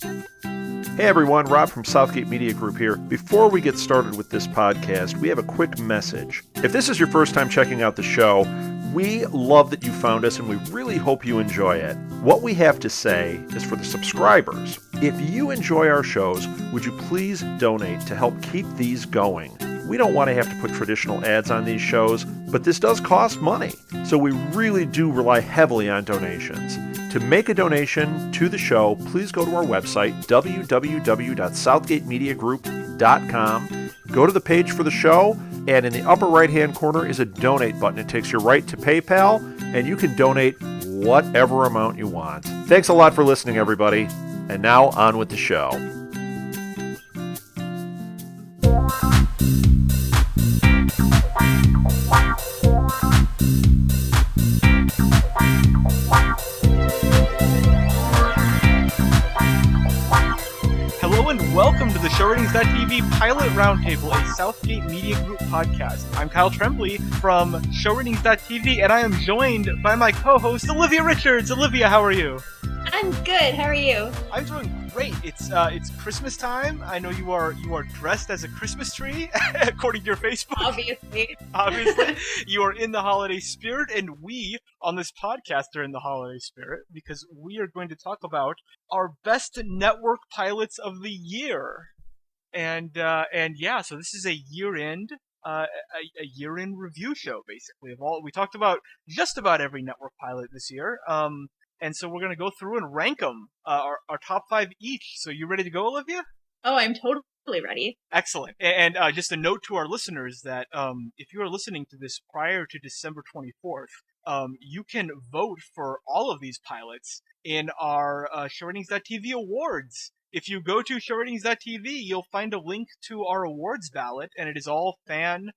Hey everyone, Rob from Southgate Media Group here. Before we get started with this podcast, we have a quick message. If this is your first time checking out the show, we love that you found us and we really hope you enjoy it. What we have to say is for the subscribers. If you enjoy our shows, would you please donate to help keep these going? We don't want to have to put traditional ads on these shows, but this does cost money. So we really do rely heavily on donations. To make a donation to the show, please go to our website, www.southgatemediagroup.com. Go to the page for the show, and in the upper right-hand corner is a donate button. It takes you right to PayPal, and you can donate whatever amount you want. Thanks a lot for listening, everybody. And now, on with the show. Welcome to the ShowRatings.tv Pilot Roundtable, a Southgate Media Group podcast. I'm Kyle Tremblay from ShowRatings.tv, and I am joined by my co-host, Olivia Richards. Olivia, how are you? I'm good. How are you? I'm doing great. It's Christmas time. I know you are dressed as a Christmas tree, according to your Facebook. Obviously, you are in the holiday spirit, and we on this podcast are in the holiday spirit because we are going to talk about our best network pilots of the year. And yeah, so this is a year-end year-end review show, basically. We talked about just about every network pilot this year. And so we're going to go through and rank them, our top 5 each. So you ready to go, Olivia? Oh, I'm totally ready. Excellent. And just a note to our listeners that if you are listening to this prior to December 24th, you can vote for all of these pilots in our ShowRatings.tv awards. If you go to ShowRatings.tv, you'll find a link to our awards ballot, and it is all fan-driven,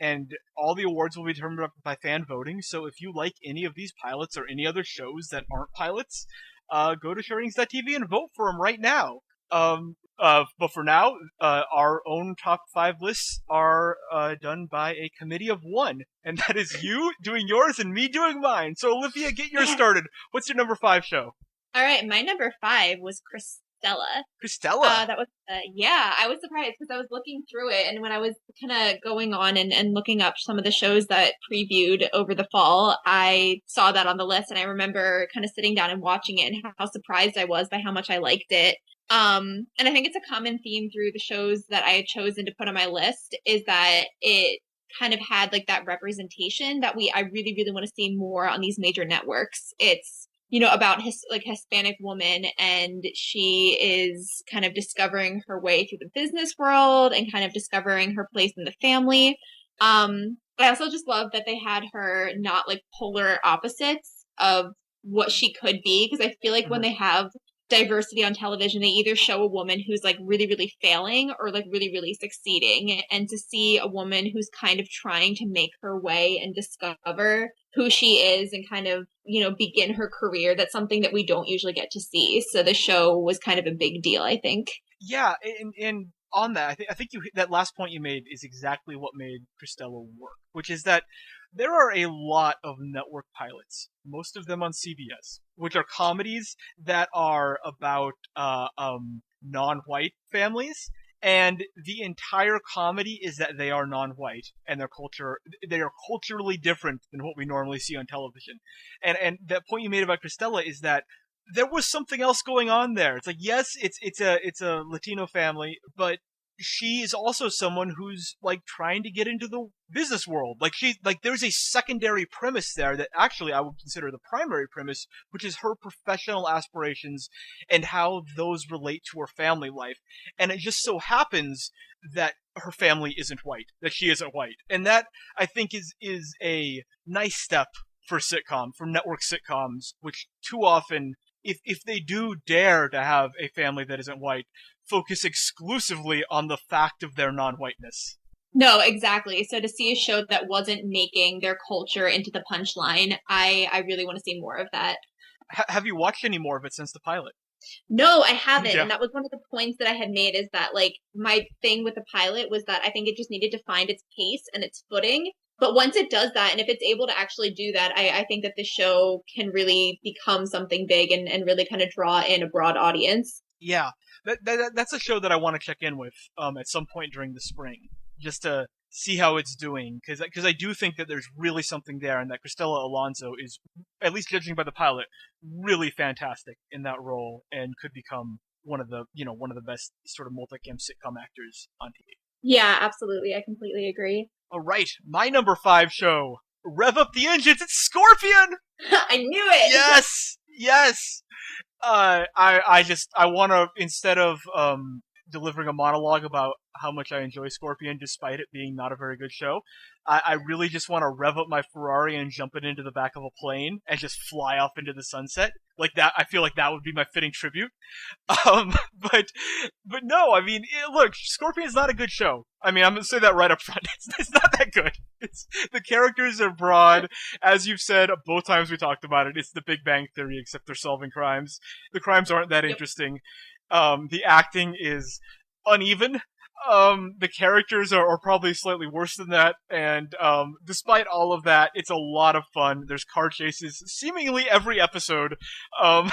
and all the awards will be determined by fan voting. So if you like any of these pilots or any other shows that aren't pilots, go to ShowRatings.tv and vote for them right now. But for now, our own top 5 lists are done by a committee of one, and that is you doing yours and me doing mine. So Olivia, get yours started. What's your number 5 show? All right, my number 5 was Cristela. Cristela? That was, yeah, I was surprised because I was looking through it, and when I was kind of going on and looking up some of the shows that previewed over the fall, I saw that on the list, and I remember kind of sitting down and watching it and how surprised I was by how much I liked it. And I think it's a common theme through the shows that I had chosen to put on my list is that it kind of had like that representation that I really, really want to see more on these major networks. It's, about Hispanic woman, and she is kind of discovering her way through the business world and kind of discovering her place in the family. I also just love that they had her not like polar opposites of what she could be, because I feel like when they have diversity on television, they either show a woman who's like really, really failing or like really, really succeeding. And to see a woman who's kind of trying to make her way and discover who she is and kind of, begin her career, that's something that we don't usually get to see. So the show was kind of a big deal, I think. Yeah, and on that, I think that last point you made is exactly what made Cristela work, which is that there are a lot of network pilots, most of them on CBS, which are comedies that are about non-white families, and the entire comedy is that they are non-white and they are culturally different than what we normally see on television. And that point you made about Cristela is that there was something else going on there. It's like, yes, it's a Latino family, but she is also someone who's like trying to get into the business world. There's a secondary premise there that actually I would consider the primary premise, which is her professional aspirations and how those relate to her family life. And it just so happens that her family isn't white, that she isn't white. And that, I think, is a nice step for network sitcoms, which too often, if they do dare to have a family that isn't white, focus exclusively on the fact of their non-whiteness. No, exactly. So to see a show that wasn't making their culture into the punchline, I really want to see more of that. Have you watched any more of it since the pilot? No, I haven't. Yeah. And that was one of the points that I had made, is that like my thing with the pilot was that I think it just needed to find its pace and its footing. But once it does that, and if it's able to actually do that, I think that the show can really become something big and really kind of draw in a broad audience. Yeah, that's a show that I want to check in with at some point during the spring, just to see how it's doing, because I do think that there's really something there, and that Cristela Alonso is, at least judging by the pilot, really fantastic in that role, and could become one of the best sort of multicam sitcom actors on TV. Yeah, absolutely. I completely agree. All right, my number 5 show, rev up the engines. It's Scorpion. I knew it. Yes. I want to, instead of delivering a monologue about how much I enjoy Scorpion despite it being not a very good show, I really just want to rev up my Ferrari and jump it into the back of a plane and just fly off into the sunset. Like that, I feel like that would be my fitting tribute. But no, I mean, look, Scorpion's not a good show. I mean, I'm gonna say that right up front. It's not that good. The characters are broad, as you've said both times we talked about it. It's the Big Bang Theory, except they're solving crimes. The crimes aren't that interesting. The acting is uneven. The characters are probably slightly worse than that, and despite all of that, it's a lot of fun. There's car chases seemingly every episode, and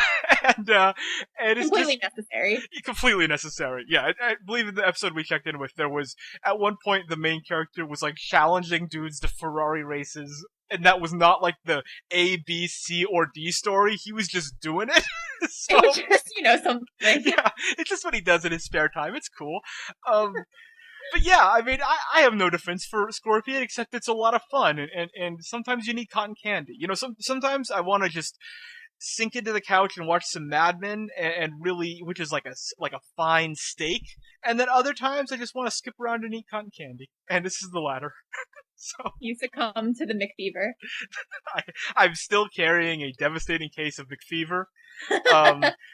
it's completely necessary. Completely necessary. Yeah, I believe in the episode we checked in with, there was at one point the main character was like challenging dudes to Ferrari races. And that was not like the A, B, C, or D story. He was just doing it. So, it was just, something. Yeah, it's just what he does in his spare time. It's cool. But yeah, I mean, I have no defense for Scorpion, except it's a lot of fun. And sometimes you need cotton candy. Sometimes I want to just sink into the couch and watch some Mad Men, and really, which is like a fine steak. And then other times I just want to skip around and eat cotton candy. And this is the latter. So, you succumb to the McFever. I'm still carrying a devastating case of McFever,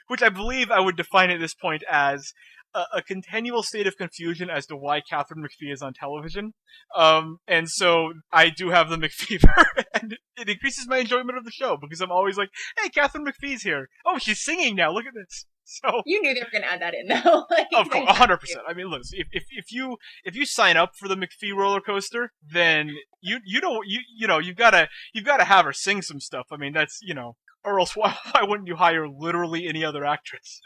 which I believe I would define at this point as a continual state of confusion as to why Catherine McPhee is on television. And so I do have the McFever, and it increases my enjoyment of the show, because I'm always like, hey, Catherine McPhee's here. Oh, she's singing now. Look at this. So you knew they were going to add that in, though. Of course, 100%. I mean, look, if you sign up for the McPhee roller coaster, then you've got to have her sing some stuff. I mean, that's or else why wouldn't you hire literally any other actress?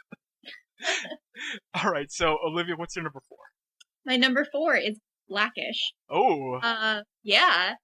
All right, so Olivia, what's your number 4? My number 4 is Blackish. Oh. Yeah.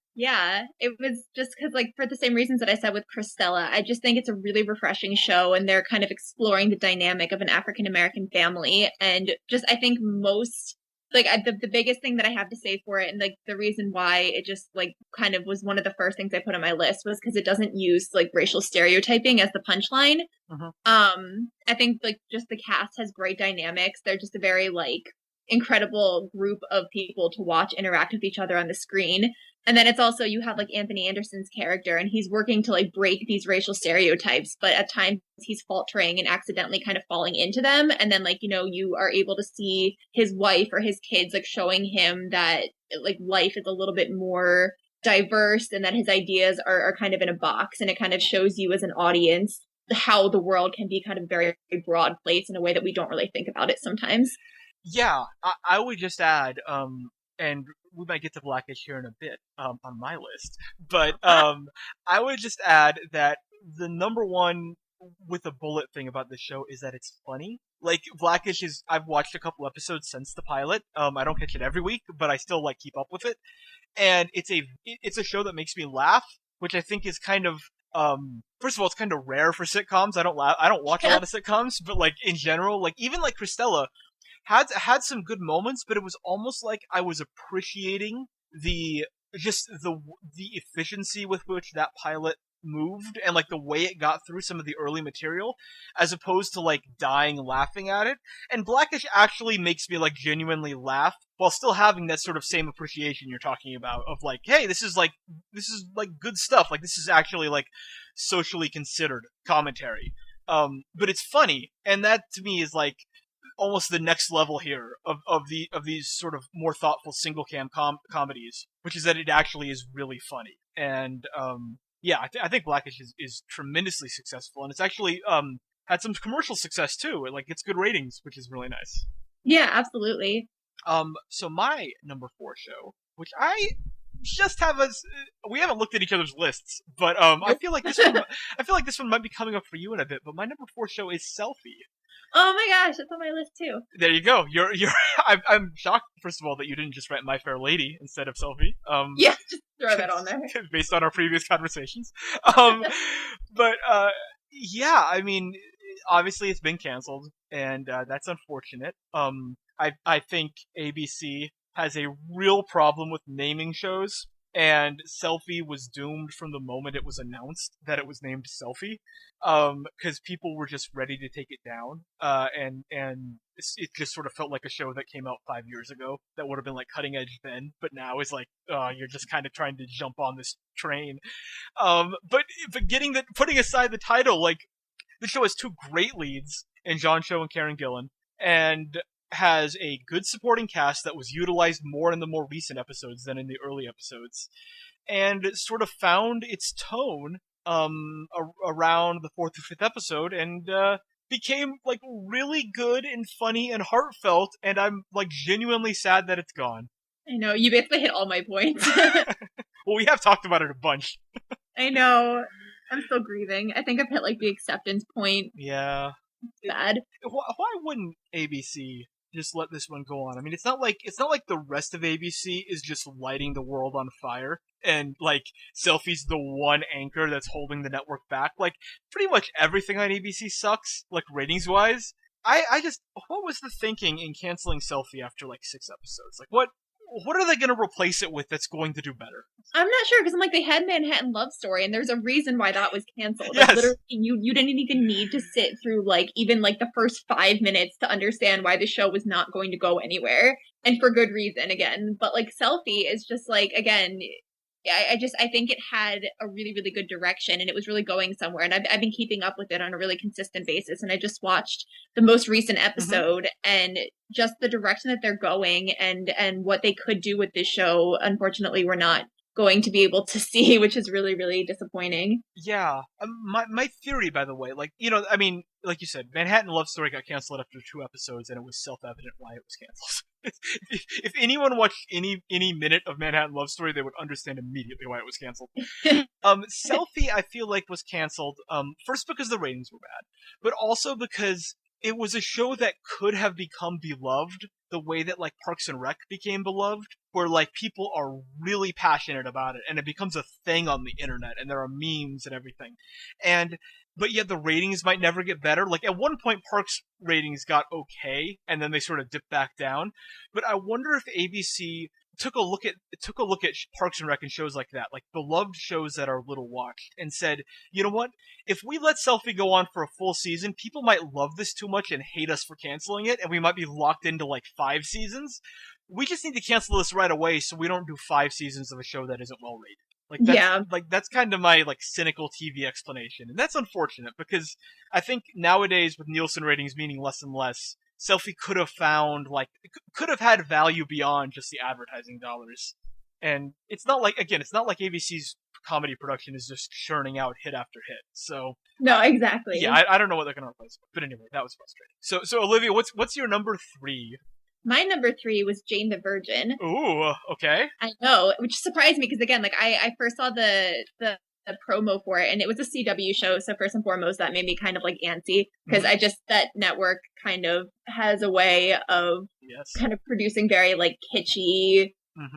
It was just because, like, for the same reasons that I said with Cristela, I just think it's a really refreshing show, and they're kind of exploring the dynamic of an African-American family. And just, I think most, like, the biggest thing that I have to say for it, and, like, the reason why it just, like, kind of was one of the first things I put on my list, was because it doesn't use, like, racial stereotyping as the punchline. Mm-hmm. I think, like, just the cast has great dynamics. They're just a very, like, incredible group of people to watch interact with each other on the screen. And then it's also, you have like Anthony Anderson's character, and he's working to like break these racial stereotypes, but at times he's faltering and accidentally kind of falling into them. And then like, you are able to see his wife or his kids like showing him that like life is a little bit more diverse, and that his ideas are kind of in a box, and it kind of shows you as an audience how the world can be kind of very, very broad place in a way that we don't really think about it sometimes. Yeah, I would just add, and we might get to Blackish here in a bit on my list, but I would just add that the number one with a bullet thing about this show is that it's funny. Like, Blackish is, I've watched a couple episodes since the pilot. I don't catch it every week, but I still like keep up with it. And it's a show that makes me laugh, which I think is kind of, first of all, it's kind of rare for sitcoms. I don't watch a lot of sitcoms, but like in general, like even like Cristela had some good moments, but it was almost like I was appreciating the efficiency with which that pilot moved, and like the way it got through some of the early material, as opposed to like dying laughing at it. And Blackish actually makes me like genuinely laugh while still having that sort of same appreciation you're talking about of like, hey, this is like good stuff. Like, this is actually like socially considered commentary. But it's funny, and that to me is like almost the next level here of these sort of more thoughtful single cam comedies, which is that it actually is really funny. And yeah, I think Blackish is tremendously successful, and it's actually had some commercial success too. It like gets good ratings, which is really nice. Yeah, absolutely. So my number 4 show, which I just have us. We haven't looked at each other's lists, but I feel like this one might be coming up for you in a bit. But my number 4 show is Selfie. Oh my gosh, that's on my list too. There you go. You're. I'm shocked, first of all, that you didn't just write My Fair Lady instead of Selfie. Yeah, just throw that on there. Based on our previous conversations. But yeah, I mean, obviously it's been canceled, and that's unfortunate. I think ABC has a real problem with naming shows, and Selfie was doomed from the moment it was announced that it was named Selfie, because people were just ready to take it down, and it just sort of felt like a show that came out 5 years ago that would have been like cutting edge then, but now is like, you're just kind of trying to jump on this train. But putting aside the title, like, the show has 2 great leads in John Cho and Karen Gillan, and has a good supporting cast that was utilized more in the more recent episodes than in the early episodes, and it sort of found its tone around the 4th or 5th episode, and became like really good and funny and heartfelt, and I'm like genuinely sad that it's gone. I know, you basically hit all my points. Well, we have talked about it a bunch. I know. I'm still grieving. I think I've hit like the acceptance point. Yeah. Sad. Why wouldn't ABC just let this one go on? I mean, it's not like the rest of ABC is just lighting the world on fire, and like Selfie's the one anchor that's holding the network back. Like, pretty much everything on ABC sucks, like ratings wise. I just, what was the thinking in canceling Selfie after like 6 episodes? Like, what are they going to replace it with that's going to do better? I'm not sure, because I'm like, they had Manhattan Love Story, and there's a reason why that was canceled. Yes. Like, literally, you didn't even need to sit through like even like the first 5 minutes to understand why the show was not going to go anywhere, and for good reason again. But like Selfie is just like, again, I think it had a really, really good direction, and it was really going somewhere. And I've been keeping up with it on a really consistent basis. And I just watched the most recent episode, and just the direction that they're going and what they could do with this show, unfortunately, we're not going to be able to see, which is really, really disappointing. Yeah. My theory, by the way, like, you know, I mean, like you said, Manhattan Love Story got canceled after 2 episodes, and it was self-evident why it was canceled. If anyone watched any minute of Manhattan Love Story, they would understand immediately why it was canceled. Selfie, I feel like, was canceled, first because the ratings were bad, but also because it was a show that could have become beloved the way that like Parks and Rec became beloved, where like people are really passionate about it, and it becomes a thing on the internet, and there are memes and everything. But yet the ratings might never get better. Like, at one point, Parks ratings got okay, and then they sort of dipped back down. But I wonder if ABC took a look at Parks and Rec and shows like that, like beloved shows that are little watched, and said, you know what? If we let Selfie go on for a full season, people might love this too much and hate us for canceling it, and we might be locked into like 5 seasons. We just need to cancel this right away so we don't do 5 seasons of a show that isn't well rated. That's kind of my like cynical TV explanation, and that's unfortunate because I think nowadays with Nielsen ratings meaning less and less, Selfie could have had value beyond just the advertising dollars. And it's not like ABC's comedy production is just churning out hit after hit. So no, exactly. Yeah, I don't know what they're gonna replace. But anyway, that was frustrating. So Olivia, what's your number 3? My number 3 was Jane the Virgin. Ooh, okay. I know, which surprised me because again, like I first saw the promo for it, and it was a CW show, so first and foremost that made me kind of like antsy because that network kind of has a way of kind of producing very like kitschy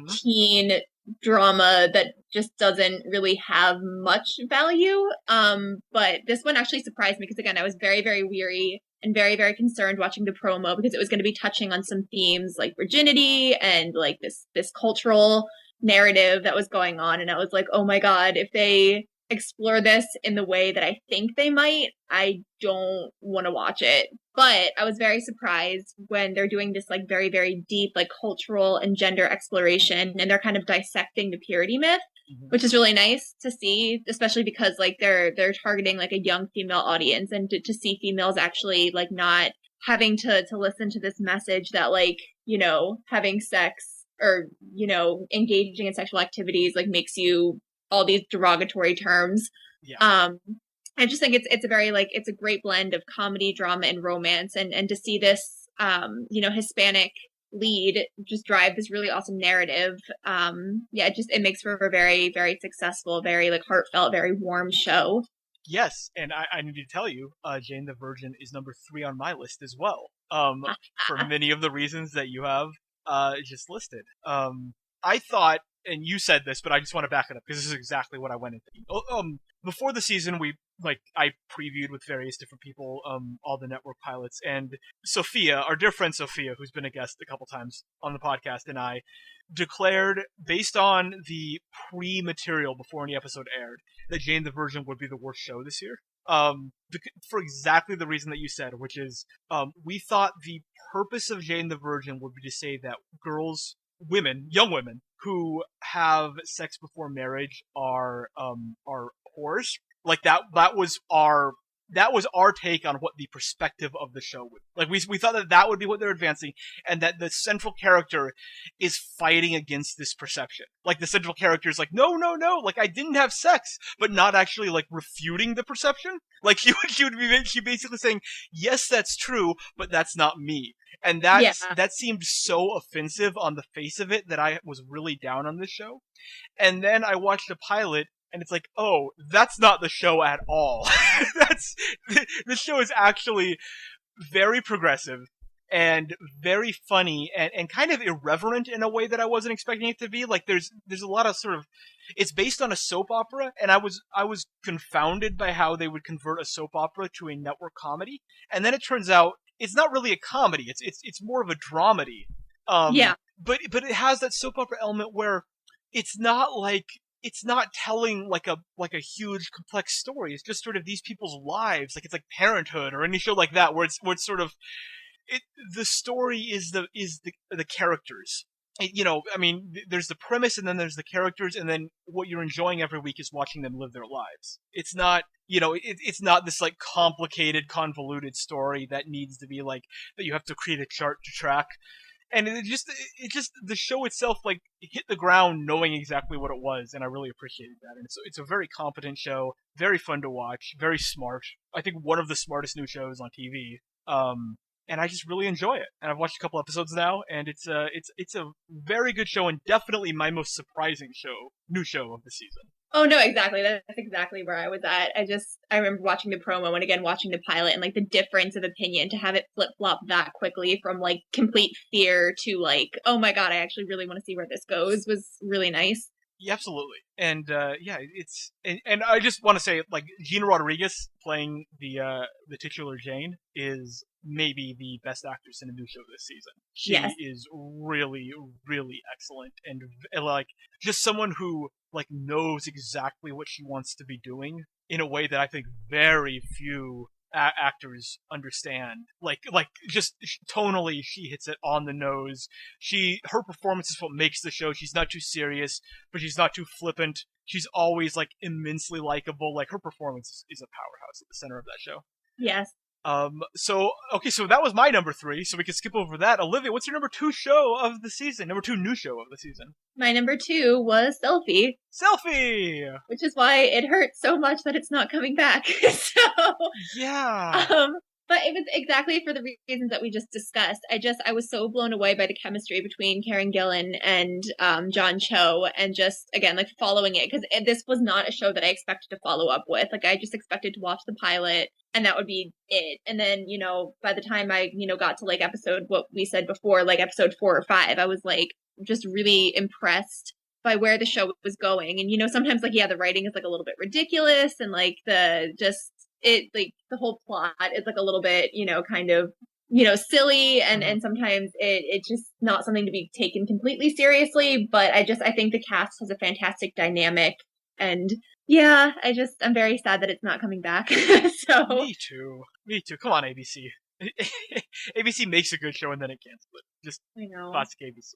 teen drama that just doesn't really have much value. But this one actually surprised me because again, I was very, very weary and very, very concerned watching the promo because it was going to be touching on some themes like virginity and like this cultural narrative that was going on. And I was like, oh my God, if they explore this in the way that I think they might, I don't want to watch it. But I was very surprised when they're doing this like very, very deep like cultural and gender exploration, and they're kind of dissecting the purity myth, which is really nice to see, especially because like they're targeting like a young female audience, and to see females actually like not having to listen to this message that like, you know, having sex or, you know, engaging in sexual activities like makes you all these derogatory terms. I just think it's a very like, it's a great blend of comedy, drama, and romance, and to see this you know, Hispanic lead just drive this really awesome narrative. It makes for a very, very successful, very like heartfelt, very warm show. Yes, and I need to tell you, Jane the Virgin is number 3 on my list as well. For many of the reasons that you have just listed. I thought, and you said this, but I just want to back it up because this is exactly what I went into. Before the season, I previewed with various different people, all the network pilots, and Sophia, our dear friend Sophia, who's been a guest a couple times on the podcast, and I declared, based on the pre-material before any episode aired, that Jane the Virgin would be the worst show this year. For exactly the reason that you said, which is, we thought the purpose of Jane the Virgin would be to say that young women who have sex before marriage are whores. Like that was our take on what the perspective of the show would. Like we thought that would be what they're advancing, and that the central character is fighting against this perception. Like the central character is like, no, like I didn't have sex, but not actually like refuting the perception. Like she would be basically saying, yes, that's true, but that's not me. And that seemed so offensive on the face of it that I was really down on this show. And then I watched the pilot, and it's like, oh, that's not the show at all. The show is actually very progressive and very funny and kind of irreverent in a way that I wasn't expecting it to be. Like there's a lot of sort of, it's based on a soap opera, and I was confounded by how they would convert a soap opera to a network comedy. And then it turns out it's not really a comedy. It's more of a dramedy. But it has that soap opera element where it's not telling like a huge complex story. It's just sort of these people's lives. Like it's like Parenthood or any show like that where it's sort of the story is the characters. There's the premise, and then there's the characters, and then what you're enjoying every week is watching them live their lives. It's not, it's not this like complicated, convoluted story that needs to be like that you have to create a chart to track. And it just the show itself like hit the ground knowing exactly what it was, and I really appreciated that. And it's a very competent show, very fun to watch, very smart. I think one of the smartest new shows on TV. And I just really enjoy it. And I've watched a couple episodes now, and it's a very good show, and definitely my most surprising new show of the season. Oh no, exactly. That's exactly where I was at. I remember watching the promo and again watching the pilot, and like the difference of opinion to have it flip flop that quickly from like complete fear to like, oh my god, I actually really want to see where this goes was really nice. Yeah, absolutely. And and I just want to say, like, Gina Rodriguez playing the titular Jane is maybe the best actress in a new show this season. She is really, really excellent, and like just someone who like knows exactly what she wants to be doing in a way that I think very few actors understand. Like just tonally, she hits it on the nose. Her performance is what makes the show. She's not too serious, but she's not too flippant. She's always like immensely likable. Like her performance is a powerhouse at the center of that show. Yes. So that was my number 3, so we can skip over that. Olivia, what's your number 2 show of the season? Number 2 new show of the season? My number 2 was Selfie. Selfie! Which is why it hurts so much that it's not coming back. Yeah. But it was exactly for the reasons that we just discussed. I was so blown away by the chemistry between Karen Gillan and John Cho, and just, again, like following it, because this was not a show that I expected to follow up with. Like, I just expected to watch the pilot, and that would be it. And then, by the time I, got to like what we said before, like episode 4 or 5, I was like just really impressed by where the show was going. And, sometimes like, the writing is like a little bit ridiculous, and like the whole plot is like a little bit, kind of, silly, and sometimes it's just not something to be taken completely seriously. But I think the cast has a fantastic dynamic, and I'm very sad that it's not coming back. So Me too. Come on, ABC. ABC makes a good show and then it cancels it. Just I know. classic ABC.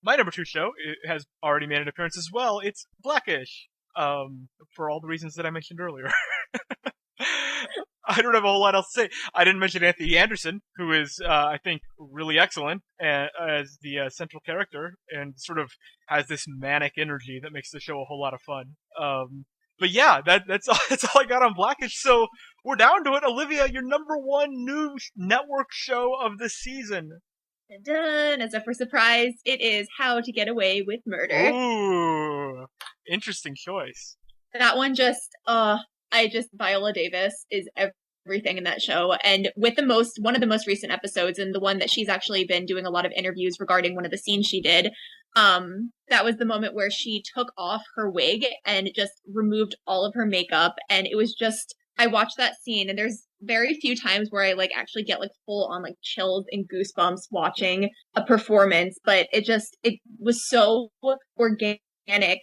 My number 2 show, it has already made an appearance as well. It's Blackish. For all the reasons that I mentioned earlier. I don't have a whole lot else to say. I didn't mention Anthony Anderson, who is, I think, really excellent as the central character, and sort of has this manic energy that makes the show a whole lot of fun. But yeah, that's all I got on Blackish. So we're down to it. Olivia, your number 1 new network show of the season. dun, as if we're surprised, it is How to Get Away with Murder. Ooh, interesting choice. That one just, Viola Davis is everything in that show. And with one of the most recent episodes, and the one that she's actually been doing a lot of interviews regarding one of the scenes she did, that was the moment where she took off her wig and just removed all of her makeup. And it was just, I watched that scene, and there's very few times where I actually get full on chills and goosebumps watching a performance, but it was so organic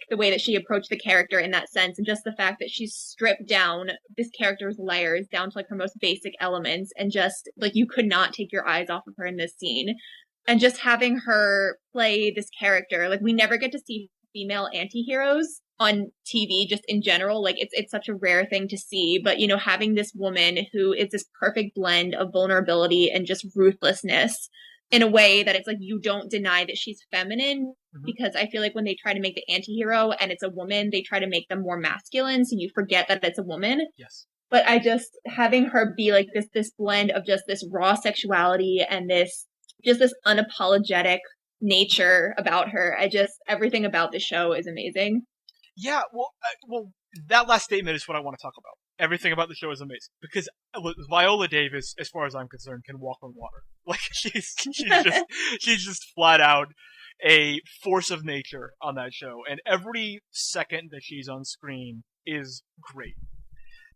the way that she approached the character in that sense, and just the fact that she stripped down this character's layers down to her most basic elements, and just you could not take your eyes off of her in this scene. And just having her play this character, we never get to see female anti-heroes on TV just in general. It's such a rare thing to see, but having this woman who is this perfect blend of vulnerability and just ruthlessness in a way that it's you don't deny that she's feminine, because I feel when they try to make the anti-hero and it's a woman, they try to make them more masculine, so you forget that it's a woman. Yes. But having her be this blend of just this raw sexuality and this unapologetic nature about her. Everything about the show is amazing. Yeah, well, that last statement is what I want to talk about. Everything about the show is amazing, because Viola Davis, as far as I'm concerned, can walk on water. She's just flat out a force of nature on that show, and every second that she's on screen is great.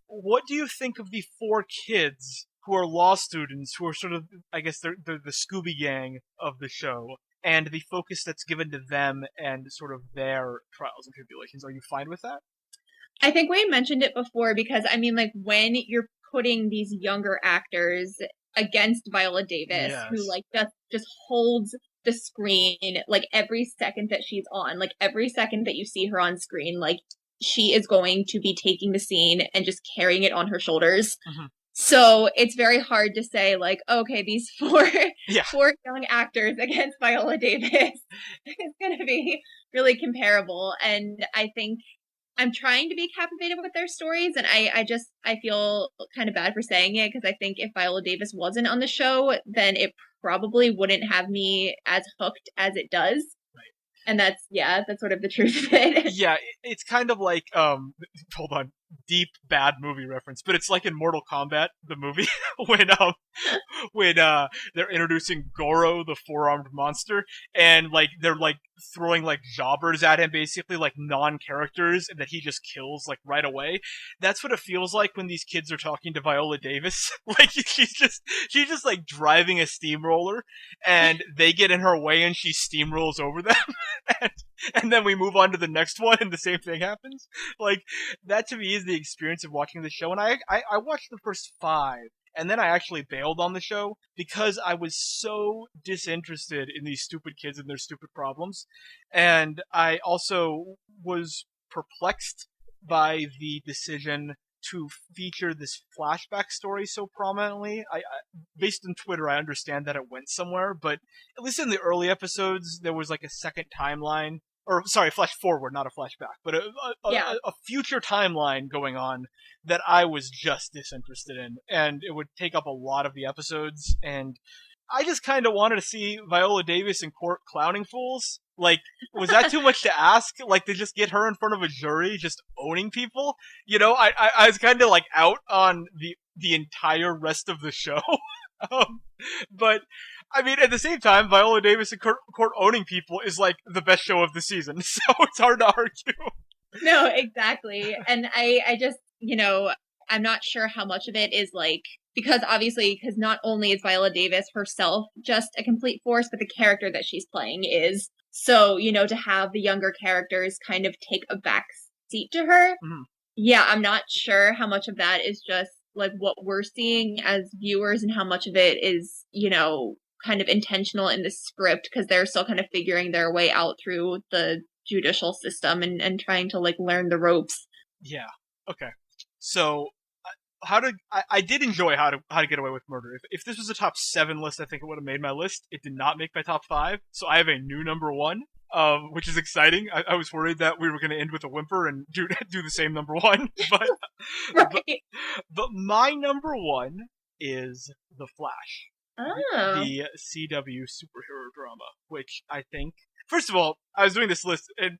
What do you think of the 4 kids who are law students, who are sort of, I guess, they're the Scooby Gang of the show, and the focus that's given to them and sort of their trials and tribulations? Are you fine with that? I think we mentioned it before, because when you're putting these younger actors against Viola Davis, yes, who just holds the screen every second that she's on, every second that you see her on screen, she is going to be taking the scene and just carrying it on her shoulders. Mm-hmm. So it's very hard to say okay, these 4 yeah. 4 young actors against Viola Davis is going to be really comparable. And I think I'm trying to be captivated with their stories, and I feel kind of bad for saying it, because I think if Viola Davis wasn't on the show, then it probably wouldn't have me as hooked as it does. Right. And that's sort of the truth of it. Yeah, it's kind of hold on, deep bad movie reference, but it's like in Mortal Kombat, the movie, when they're introducing Goro, the 4-armed monster, and they're throwing jobbers at him, basically non-characters, and that he just kills right away. That's what it feels like when these kids are talking to Viola Davis. she's just driving a steamroller, and they get in her way, and she steamrolls over them. And then we move on to the next one, and the same thing happens. That to me is the experience of watching the show. And I watched the first 5, and then I actually bailed on the show because I was so disinterested in these stupid kids and their stupid problems. And I also was perplexed by the decision to feature this flashback story so prominently. I based on Twitter, I understand that it went somewhere, but at least in the early episodes, there was a second timeline, or sorry, flash forward, not a flashback, but a future timeline going on that I was just disinterested in, and it would take up a lot of the episodes, and I just kind of wanted to see Viola Davis in court clowning fools. Was that too much to ask? To just get her in front of a jury, just owning people? I was kind of out on the entire rest of the show. But, I mean, at the same time, Viola Davis in court owning people is, the best show of the season, so it's hard to argue. No, exactly. And I just, I'm not sure how much of it is, because not only is Viola Davis herself just a complete force, but the character that she's playing is. So, to have the younger characters kind of take a back seat to her, I'm not sure how much of that is just, what we're seeing as viewers, and how much of it is, kind of intentional in the script, because they're still kind of figuring their way out through the judicial system and trying to learn the ropes. Yeah. Okay. So I did enjoy How to Get Away with Murder. If this was a top 7 list, I think it would have made my list. It did not make my top 5, so I have a new number 1, which is exciting. I was worried that we were going to end with a whimper and do the same number 1, but right. but my number 1 is The Flash. Oh. the CW superhero drama, which I think, first of all, I was doing this list, and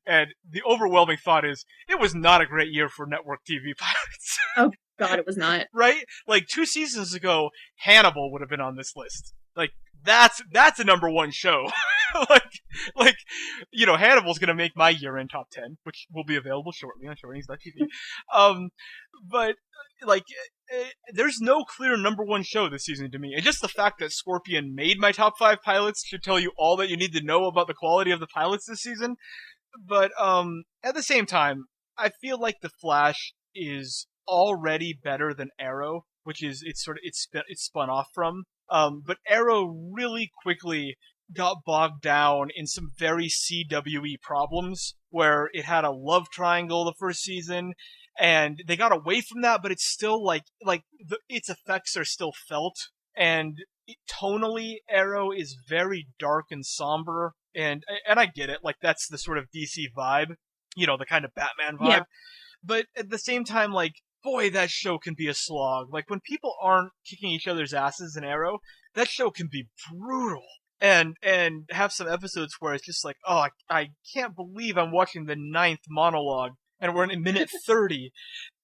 the overwhelming thought is, it was not a great year for network TV pilots. Oh, God, it was not. Right? Like, 2 seasons ago, Hannibal would have been on this list. Like, that's a number one show. like, you know, Hannibal's gonna make my year-end top 10, which will be available shortly on shortings.tv. But, like, there's no clear number one show this season to me. And just the fact that Scorpion made my top 5 pilots should tell you all that you need to know about the quality of the pilots this season. But, at the same time, I feel like The Flash is already better than Arrow, which is, it's spun off from. But Arrow really quickly got bogged down in some very CWE problems, where it had a love triangle the first season, and they got away from that, but it's still its effects are still felt, and tonally, Arrow is very dark and somber, and I get it, like, that's the sort of DC vibe, you know, the kind of Batman vibe, Yeah. But at the same time, like, boy, that show can be a slog. Like, when people aren't kicking each other's asses in Arrow, that show can be brutal. And have some episodes where it's just like, oh, I can't believe I'm watching the 9th monologue, and we're in minute 30.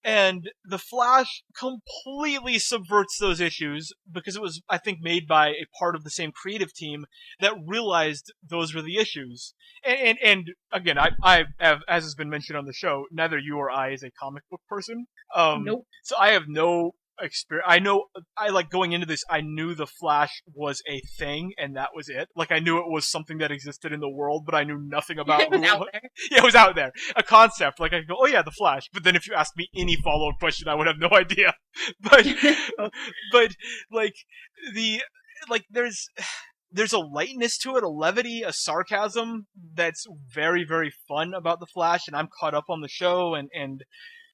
And The Flash completely subverts those issues, because it was, I think, made by a part of the same creative team that realized those were the issues. And again, I have, as has been mentioned on the show, neither you or I is a comic book person. Nope. So I have no experience. Going into this, I knew The Flash was a thing, and that was it. Like, I knew it was something that existed in the world, but I knew nothing about It was out there. Yeah, it was out there. A concept. Like, I could go, oh yeah, The Flash. But then if you asked me any follow-up question, I would have no idea. But, there's a lightness to it, a levity, a sarcasm that's very, very fun about The Flash, and I'm caught up on the show, and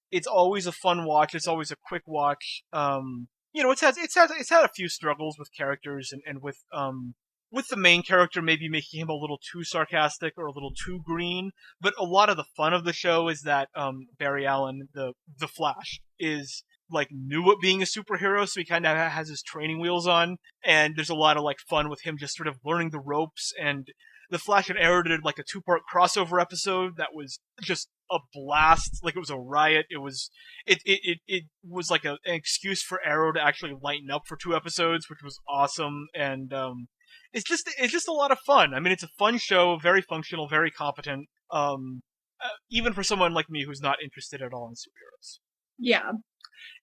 it's always a fun watch. It's always a quick watch. You know, it's had a few struggles with characters and with the main character maybe making him a little too sarcastic or a little too green. But a lot of the fun of the show is that Barry Allen, the Flash, is like new at being a superhero, so he kind of has his training wheels on, and there's a lot of like fun with him just sort of learning the ropes. And The Flash and Arrow did like a 2-part crossover episode that was just a blast. Like, it was a riot. It was like an excuse for Arrow to actually lighten up for 2 episodes, which was awesome. And it's just a lot of fun. I mean, it's a fun show, very functional, very competent. Even for someone like me who's not interested at all in superheroes. Yeah.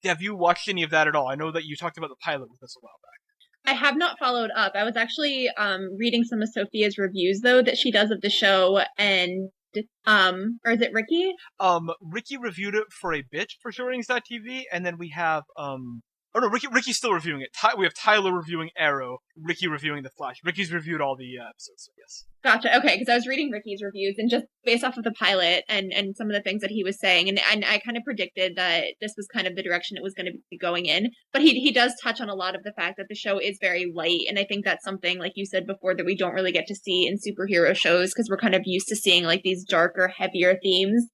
Have you watched any of that at all? I know that you talked about the pilot with us a while back. I have not followed up. I was actually reading some of Sophia's reviews, though, that she does of the show, and or is it Ricky? Ricky reviewed it for a bit for shortings.tv, and then we have Ricky's still reviewing it. We have Tyler reviewing Arrow, Ricky reviewing The Flash. Ricky's reviewed all the episodes, so yes. Gotcha. Okay, because I was reading Ricky's reviews, and just based off of the pilot and some of the things that he was saying, and I kind of predicted that this was kind of the direction it was going to be going in. But he does touch on a lot of the fact that the show is very light, and I think that's something, like you said before, that we don't really get to see in superhero shows, because we're kind of used to seeing like these darker, heavier themes.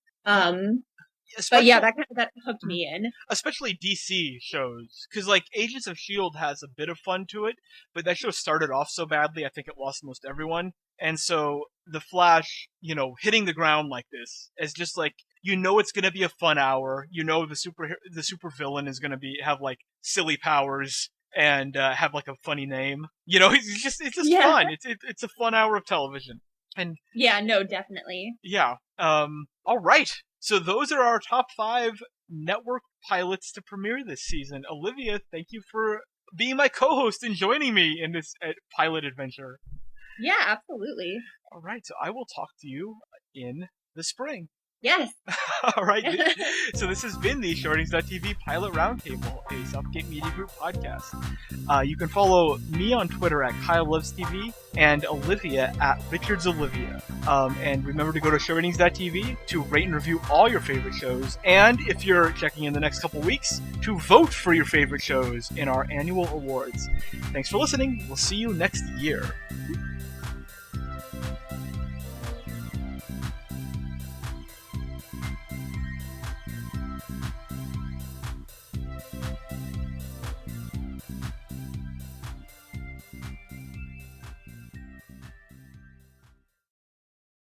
But yeah, that hooked me in. Especially DC shows, because like Agents of S.H.I.E.L.D. has a bit of fun to it, but that show started off so badly, I think it lost most everyone. And so The Flash, you know, hitting the ground like this is just like, you know, it's gonna be a fun hour. You know, the super villain is gonna have like silly powers and have like a funny name. You know, it's just fun. It's a fun hour of television. And yeah, no, definitely. Yeah. All right. So those are our top 5 network pilots to premiere this season. Olivia, thank you for being my co-host and joining me in this pilot adventure. Yeah, absolutely. All right, so I will talk to you in the spring. Yes. All right. So this has been the Shortings.tv Pilot Roundtable, a Southgate Media Group podcast. You can follow me on Twitter at KyleLovesTV and Olivia at RichardsOlivia. And remember to go to Shortings.tv to rate and review all your favorite shows. And if you're checking in the next couple weeks, to vote for your favorite shows in our annual awards. Thanks for listening. We'll see you next year.